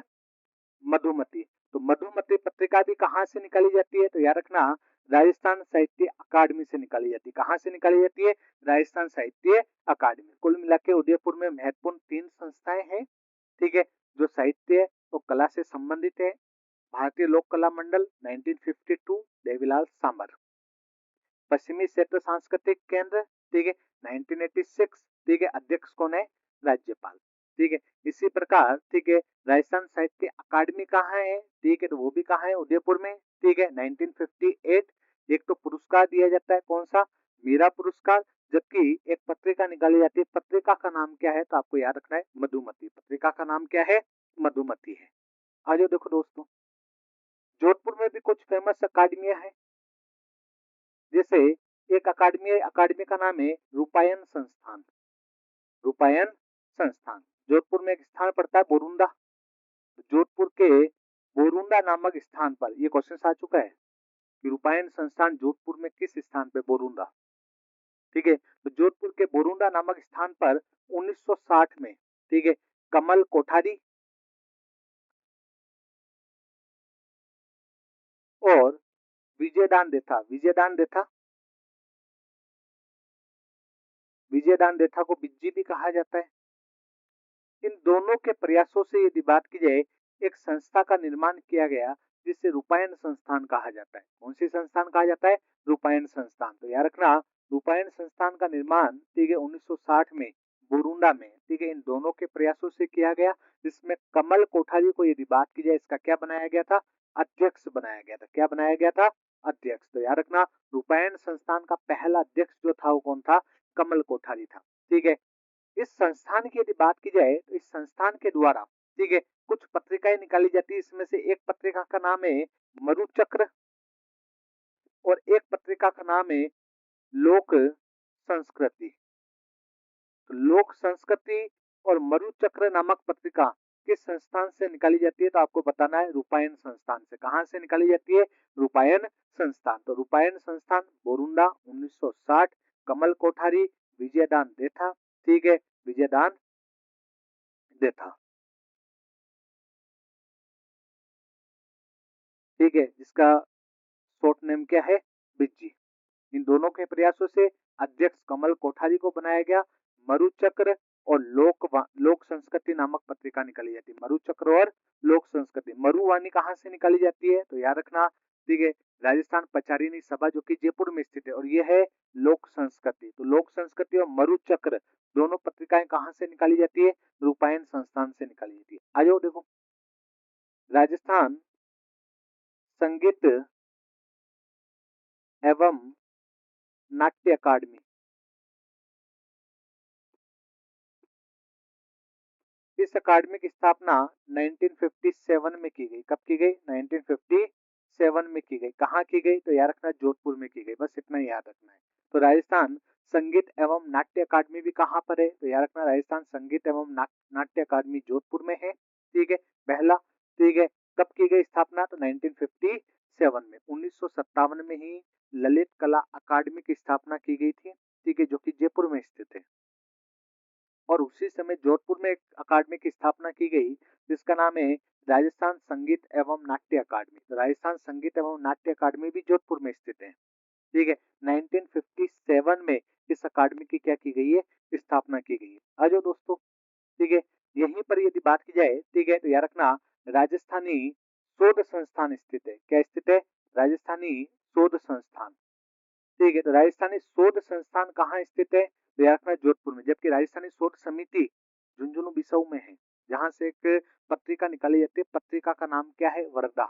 मधुमती। तो मधुमती पत्रिका भी कहाँ से निकाली जाती है? तो याद रखना, राजस्थान साहित्य अकादमी से निकाली जाती है। कहाँ से निकाली जाती है? राजस्थान साहित्य अकादमी। कुल मिला के उदयपुर में महत्वपूर्ण तीन संस्थाएं हैं, ठीक है, जो साहित्य और कला से संबंधित है। भारतीय लोक कला मंडल 1952 देवीलाल सामर, पश्चिमी क्षेत्र सांस्कृतिक केंद्र, ठीक है, 1986, ठीक है, अध्यक्ष कौन है? राज्यपाल। ठीक है। इसी प्रकार, ठीक है, राजस्थान साहित्य अकादमी कहाँ है, ठीक है, तो वो भी कहाँ है, उदयपुर में, ठीक है। 1958 एक तो पुरस्कार दिया जाता है, कौन सा, मीरा पुरस्कार, जबकि एक पत्रिका निकाली जाती है, पत्रिका का नाम क्या है, तो आपको याद रखना है मधुमती, पत्रिका का नाम क्या है, मधुमती है। आ जाओ देखो दोस्तों, जोधपुर में भी कुछ फेमस अकादमियां हैं, जैसे एक अकादमी का नाम है रूपायन संस्थान, रूपायन संस्थान। जोधपुर में एक स्थान पड़ता है बोरुंदा, जोधपुर के बोरुंदा नामक स्थान पर, ये क्वेश्चन आ चुका है कि रूपायन संस्थान जोधपुर में किस स्थान पे, बोरुंदा, ठीक है। तो जोधपुर के बोरुंदा नामक स्थान पर 1960 में, ठीक है, कमल कोठारी और विजयदान देथा, विजयदान देथा, विजयदान देथा को बिज्जी भी कहा जाता है। इन दोनों के प्रयासों से यदि बात की जाए, एक संस्था का निर्माण किया गया जिसे रूपायन संस्थान कहा जाता है। कौन सी संस्थान कहा जाता है, रूपायन संस्थान। तो याद रखना, रूपायन संस्थान का निर्माण, ठीक है, 1960 में बोरुंडा में, ठीक है, इन दोनों के प्रयासों से किया गया, जिसमें कमल कोठारी को यदि बात की जाए, इसका क्या बनाया गया था, अध्यक्ष बनाया गया था। क्या बनाया गया था, अध्यक्ष। तो याद रखना, रूपायन संस्थान का पहला अध्यक्ष जो था वो कौन था, कमल कोठारी था, ठीक है। इस संस्थान की यदि बात की जाए, तो इस संस्थान के द्वारा, ठीक है, कुछ पत्रिकाएं निकाली जाती है। इसमें से एक पत्रिका का नाम है मरुचक्र और एक पत्रिका का नाम है लोक संस्कृति। तो लोक संस्कृति और मरुचक्र नामक पत्रिका किस संस्थान से निकाली जाती है, तो आपको बताना है रूपायन संस्थान से। कहां से निकाली जाती है, रूपायन संस्थान। तो रूपायन संस्थान बोरुंडा 1960, कमल कोठारी, विजयदान देथा, ठीक है, विजयदान देथा, ठीक है, जिसका शॉर्ट नेम क्या है, बिज्जी। इन दोनों के प्रयासों से अध्यक्ष कमल कोठारी को बनाया गया। मरुचक्र और लोक संस्कृति नामक पत्रिका निकाली जाती है। मरुचक्र और लोक संस्कृति। मरुवाणी कहाँ से निकाली जाती है, तो याद रखना, ठीक है, राजस्थान पचारिणी सभा जो कि जयपुर में स्थित है, और यह है लोक संस्कृति। तो लोक संस्कृति और मरुचक्र दोनों पत्रिकाएं कहाँ से निकाली जाती है, रूपायन संस्थान से निकाली जाती है। आ जाओ देखो, राजस्थान संगीत एवं नाट्य अकादमी, इस अकादमी की स्थापना 1957 में की गई। कब की गई, 1957 में की गई। कहाँ की गई, तो याद रखना जोधपुर में की गई, बस इतना ही याद रखना है। तो राजस्थान संगीत एवं नाट्य अकादमी भी कहाँ पर है, तो याद रखना, राजस्थान संगीत एवं नाट्य अकादमी जोधपुर में है, ठीक है, पहला, ठीक है। कब की गई स्थापना, तो 1957 में। 1957 में ही ललित कला अकादमी की स्थापना की गई थी, ठीक है, जो कि जयपुर में स्थित है। और उसी समय जोधपुर में एक अकादमी की स्थापना की गई, जिसका नाम है राजस्थान संगीत एवं नाट्य अकादमी। तो राजस्थान संगीत एवं नाट्य अकादमी भी जोधपुर में स्थित है, ठीक है। 1957 में इस अकादमी की क्या की गई है, स्थापना की गई है। आ जाओ दोस्तों, ठीक है, यहीं पर यदि बात की जाए, ठीक है, तो याद रखना, राजस्थानी शोध संस्थान स्थित है। क्या स्थित है, राजस्थानी शोध संस्थान, ठीक है। तो राजस्थानी शोध संस्थान कहाँ स्थित है, तो याद रखना जोधपुर में। जबकि राजस्थानी शोध समिति झुंझुनू बिसाऊ में है, जहां से एक पत्रिका निकाली जाती है, पत्रिका का नाम क्या है, वरदा।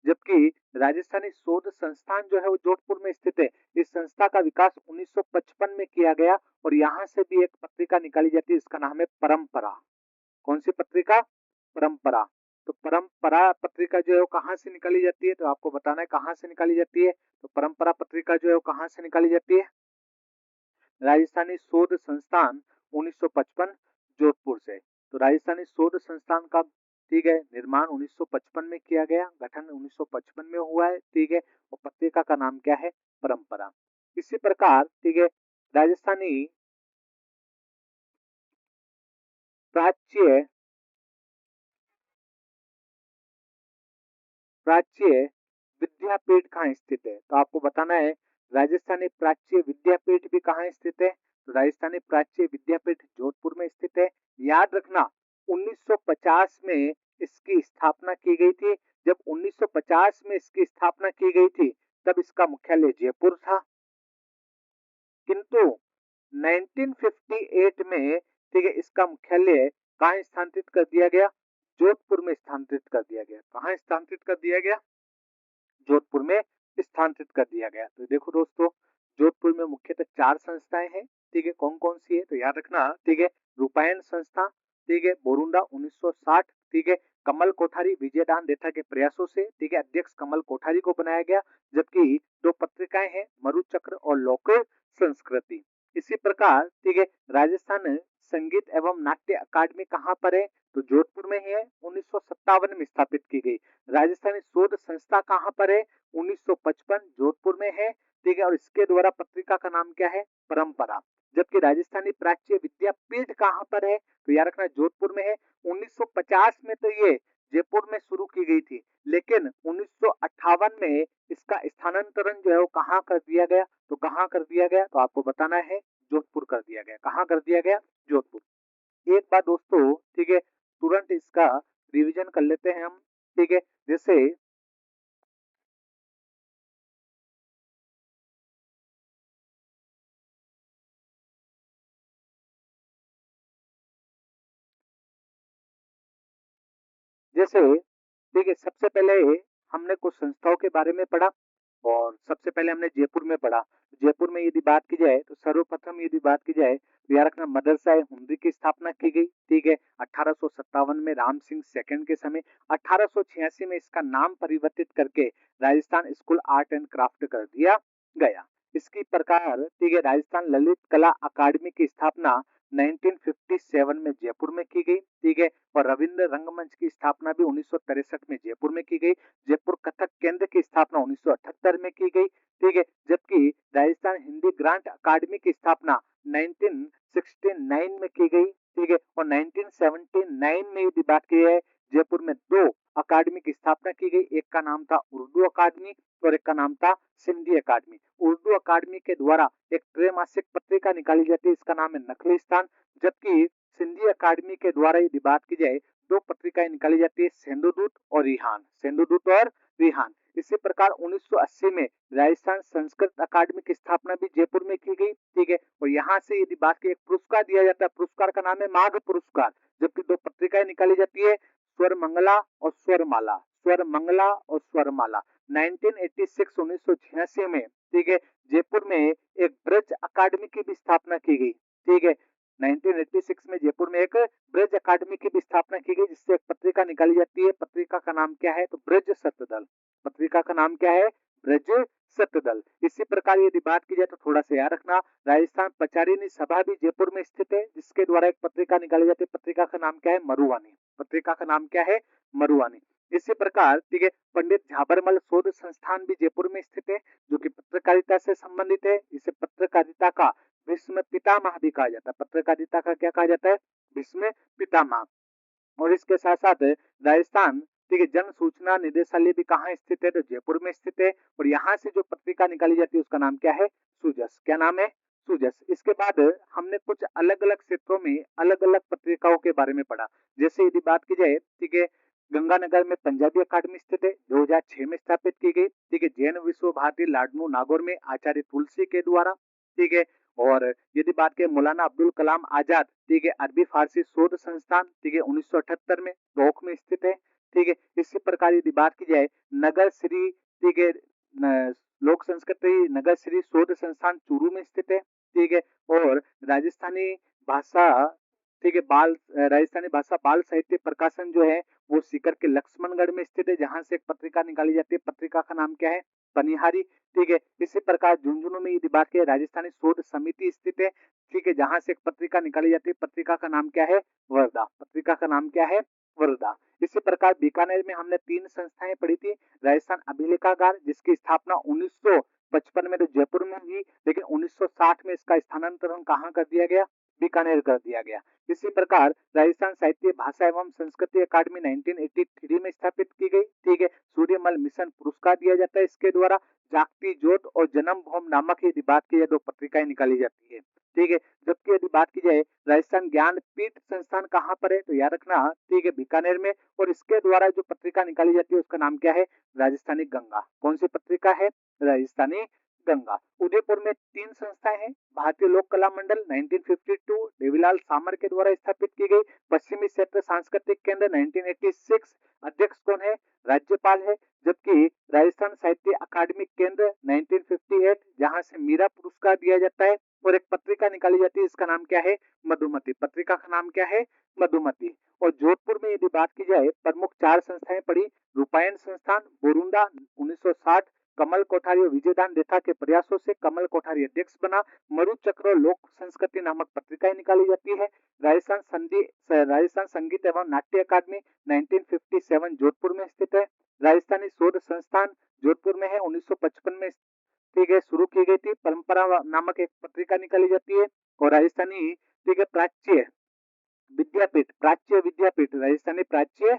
जबकि राजस्थानी शोध संस्थान जो है वो जोधपुर में स्थित है। इस संस्था का विकास 1955 में किया गया, और यहाँ से भी एक पत्रिका निकाली जाती है, इसका नाम है परंपरा। कौन सी पत्रिका, परंपरा। तो परंपरा पत्रिका जो है वो कहाँ से निकाली जाती है, तो आपको बताना है कहाँ से निकाली जाती है। तो परंपरा पत्रिका जो है वो कहाँ से निकाली जाती है, राजस्थानी शोध संस्थान 1955 जोधपुर से। तो राजस्थानी शोध संस्थान का, ठीक है, निर्माण 1955 में किया गया, गठन 1955 में हुआ है, ठीक है। और पत्रिका का नाम क्या है, परंपरा। इसी प्रकार, ठीक है, राजस्थानी प्राच्य प्राच्य विद्यापीठ कहाँ स्थित है, तो आपको बताना है राजस्थानी प्राच्य विद्यापीठ भी कहाँ स्थित है। तो राजस्थानी प्राच्य विद्यापीठ जोधपुर में स्थित है। याद रखना, 1950 में इसकी स्थापना की गई थी। जब 1950 में इसकी स्थापना की गई थी, तब इसका मुख्यालय जयपुर था, किंतु 1958 में, ठीक है, इसका मुख्यालय कहाँ स्थानांतरित कर दिया गया, जोधपुर में स्थानांतरित कर दिया गया। कहाँ स्थानांतरित कर दिया गया? जोधपुर में स्थानांतरित कर दिया गया। तो देखो दोस्तों, जोधपुर में मुख्यतः 4 संस्थाएं हैं, ठीक है। कौन कौन सी है तो याद रखना, ठीक है। रूपायन संस्था, ठीक है, बोरुंडा 1960, ठीक है। कमल कोठारी विजयदान देथा के प्रयासों से, ठीक है, अध्यक्ष कमल कोठारी को बनाया गया। जबकि 2 पत्रिकाएं हैं, मरुचक्र और लोक संस्कृति। इसी प्रकार, ठीक है, राजस्थान संगीत एवं नाट्य अकादमी कहाँ पर है? तो जोधपुर में ही है, 1957 में स्थापित की गई। राजस्थानी शोध संस्था कहाँ पर है? 1955 जोधपुर में है, ठीक है। और इसके द्वारा पत्रिका का नाम क्या है? परंपरा। जबकि राजस्थानी प्राच्य विद्यापीठ कहाँ पर है? तो याद रखना जोधपुर में है। 1950 में तो ये जयपुर में शुरू की गई थी, लेकिन 1958 में इसका स्थानांतरण जो है वो कहाँ कर दिया गया? तो कहाँ कर दिया गया? तो आपको बताना है, जोधपुर कर दिया गया। कहाँ कर दिया गया? जोधपुर। एक बात दोस्तों, ठीक है, तुरंत इसका रिवीजन कर लेते हैं हम, ठीक है। जैसे जैसे ठीक है, सबसे पहले हमने कुछ संस्थाओं के बारे में पढ़ा, और सबसे पहले हमने जयपुर में पढ़ा। जयपुर में यदि बात की जाए तो सर्वप्रथम यदि बात की जाए तो याद रखना मदरसा हुंडी की स्थापना की गई, ठीक है, 1857 में राम सिंह सेकंड के समय। 1886 में इसका नाम परिवर्तित करके Rajasthan school art and craft कर दिया गया। इसकी प्रकार, ठीक है, राजस्थान ललित कला अकादमी की स्थापना 1957 में जयपुर में की गई, ठीक है। और रविंद्र रंगमंच की स्थापना भी 1963 में जयपुर में की गई। जयपुर कथक केंद्र की स्थापना 1978 में की गई, ठीक है। जबकि राजस्थान हिंदी ग्रांट अकादमी की स्थापना 1969 में की गई, ठीक है। और 1979 में यदि बात की है, जयपुर में 2 अकादमी की स्थापना की गई। एक का नाम था उर्दू अकादमी और एक का नाम था सिंधी अकादमी। उर्दू अकादमी के द्वारा एक त्रैमासिक पत्रिका निकाली जाती है, इसका नाम है नखलिस्तान। जबकि सिंधी अकादमी के द्वारा यदि बात की जाए, 2 पत्रिकाएं निकाली जाती है, सेंधुदूत और रिहान, सेंधुदूत और रिहान। इसी प्रकार 1980 में राजस्थान संस्कृत अकादमी की स्थापना भी जयपुर में की गई, ठीक है। और यहाँ से यदि बात की, एक पुरस्कार दिया जाता है, पुरस्कार का नाम है माघ पुरस्कार। जबकि 2 पत्रिकाएं निकाली जाती है, स्वर मंगला और स्वरमाला, स्वर मंगला और स्वरमाला। 1986 में, ठीक है, जयपुर में एक ब्रज अकादमी की भी स्थापना की गई, ठीक है। 1986 में जयपुर में एक ब्रज अकादमी की भी स्थापना की गई, जिससे एक पत्रिका निकाली जाती है। पत्रिका का नाम क्या है? तो ब्रज सतदल। पत्रिका का नाम क्या है? ब्रज सतदल। इसी प्रकार यदि बात की जाए तो थोड़ा सा याद रखना, राजस्थान पचारिनी सभा भी जयपुर में स्थित है, जिसके द्वारा एक पत्रिका निकाली जाती है। पत्रिका का नाम क्या है? मरुवानी। पत्रिका का नाम क्या है? मरुवानी। इसी प्रकार, ठीक है, पंडित झाबरमल शोध संस्थान भी जयपुर में स्थित है, जो कि पत्रकारिता से संबंधित है। इसे पत्रकारिता का विश्व पितामह भी कहा जाता है। पत्रकारिता का क्या कहा जाता है? विश्व पितामह। और इसके साथ साथ राजस्थान, ठीक है, जन सूचना निदेशालय भी कहाँ स्थित है? तो जयपुर में स्थित है। और यहाँ से जो पत्रिका निकाली जाती है उसका नाम क्या है? सुजस। क्या नाम है? सुजस। इसके बाद हमने कुछ अलग अलग क्षेत्रों में अलग अलग पत्रिकाओं के बारे में पढ़ा। जैसे यदि बात की जाए, ठीक है, गंगानगर में पंजाबी अकादमी स्थित है, 2006 में स्थापित की गई, ठीक है। जैन विश्व भारती लाडनू नागौर में आचार्य तुलसी के द्वारा, ठीक है। और यदि बात करें मौलाना अब्दुल कलाम आजाद, ठीक है, अरबी फारसी शोध संस्थान, ठीक है, 1978 में टोंक में स्थित है, ठीक है। इसी प्रकार यदि बात की जाए, नगर श्री, ठीक है, लोक संस्कृति नगर श्री शोध संस्थान चूरू में स्थित है, ठीक है। और राजस्थानी भाषा, ठीक है, राजस्थानी भाषा बाल साहित्य प्रकाशन जो है वो सीकर के लक्ष्मणगढ़ में स्थित है, जहां से एक पत्रिका निकाली जाती है। पत्रिका का नाम क्या है? पनिहारी, ठीक है। इसी प्रकार झुंझुनू में यदि बात की राजस्थानी शोध समिति स्थित है, ठीक है, जहां से एक पत्रिका निकाली जाती है। पत्रिका का नाम क्या है? वर्धा। पत्रिका का नाम क्या है? वर्धा। इसी प्रकार बीकानेर में हमने 3 संस्थाएं पढ़ी थी। राजस्थान अभिलेखागार, जिसकी स्थापना 1955 में तो जयपुर में हुई, लेकिन 1960 में इसका स्थानांतरण कहाँ कर दिया गया? बीकानेर कर दिया गया। इसी प्रकार राजस्थान साहित्य भाषा एवं संस्कृति अकादमी 1983 में स्थापित की गई, ठीक है। सूर्यमल मिशन पुरस्कार दिया जाता है इसके द्वारा। जागती ज्योत और जन्म भूम नामक यदि बात की जाए 2 पत्रिकाएं निकाली जाती है, ठीक है। जबकि यदि बात की जाए राजस्थान ज्ञानपीठ संस्थान कहाँ पर है? तो याद रखना, ठीक है, बीकानेर में। और इसके द्वारा जो पत्रिका निकाली जाती है उसका नाम क्या है? राजस्थानी गंगा। कौन सी पत्रिका है? राजस्थानी गंगा। उदयपुर में 3 संस्थाएं हैं। भारतीय लोक कला मंडल 1952 देवीलाल सामर के द्वारा स्थापित की गई। पश्चिमी क्षेत्र सांस्कृतिक केंद्र 1986 अध्यक्ष कौन है? राज्यपाल है। जबकि राजस्थान साहित्य अकादमिक केंद्र 1958 जहां से मीरा पुरस्कार दिया जाता है, और एक पत्रिका निकाली जाती है, इसका नाम क्या है? मधुमती। पत्रिका का नाम क्या है? मधुमती। और जोधपुर में यदि बात की जाए, प्रमुख 4 संस्थाएं पड़ी। रूपायन संस्थान, बोरुंडा 1960, कमल कोठारी और विजयदान देथा के प्रयासों से कमल कोठारी अध्यक्ष बना। मरु चक्र लोक संस्कृति नामक पत्रिकाएं निकाली जाती है। राजस्थान संगीत एवं नाट्य अकादमी 1957 जोधपुर में स्थित है। राजस्थानी शोध संस्थान जोधपुर में है, 1955 में ठीक है शुरू की गई थी। परंपरा नामक एक पत्रिका निकाली जाती है। और राजस्थानी ठीक है प्राच्य विद्यापीठ, राजस्थानी प्राच्य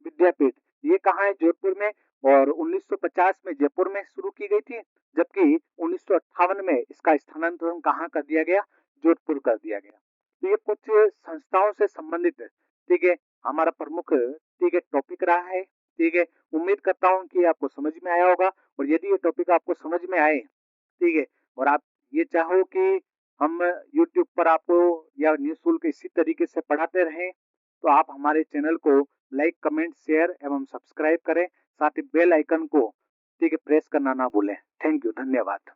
विद्यापीठ, ये कहाँ है? जोधपुर में। और 1950 में जयपुर में शुरू की गई थी, जबकि 1958 में इसका स्थानांतरण कहाँ कर दिया गया? जोधपुर कर दिया गया। तो ये कुछ संस्थाओं से संबंधित ठीक है हमारा प्रमुख ठीक है टॉपिक रहा है। ठीक है, उम्मीद करता हूँ कि आपको समझ में आया होगा। और यदि ये टॉपिक आपको समझ में आए ठीक है, और आप ये चाहो कि हम YouTube पर आपको या निःशुल्क इसी तरीके से पढ़ाते रहें, तो आप हमारे चैनल को लाइक, कमेंट, शेयर एवं सब्सक्राइब करें। साथ ही बेल आइकन को ठीक है प्रेस करना ना भूलें। थैंक यू, धन्यवाद।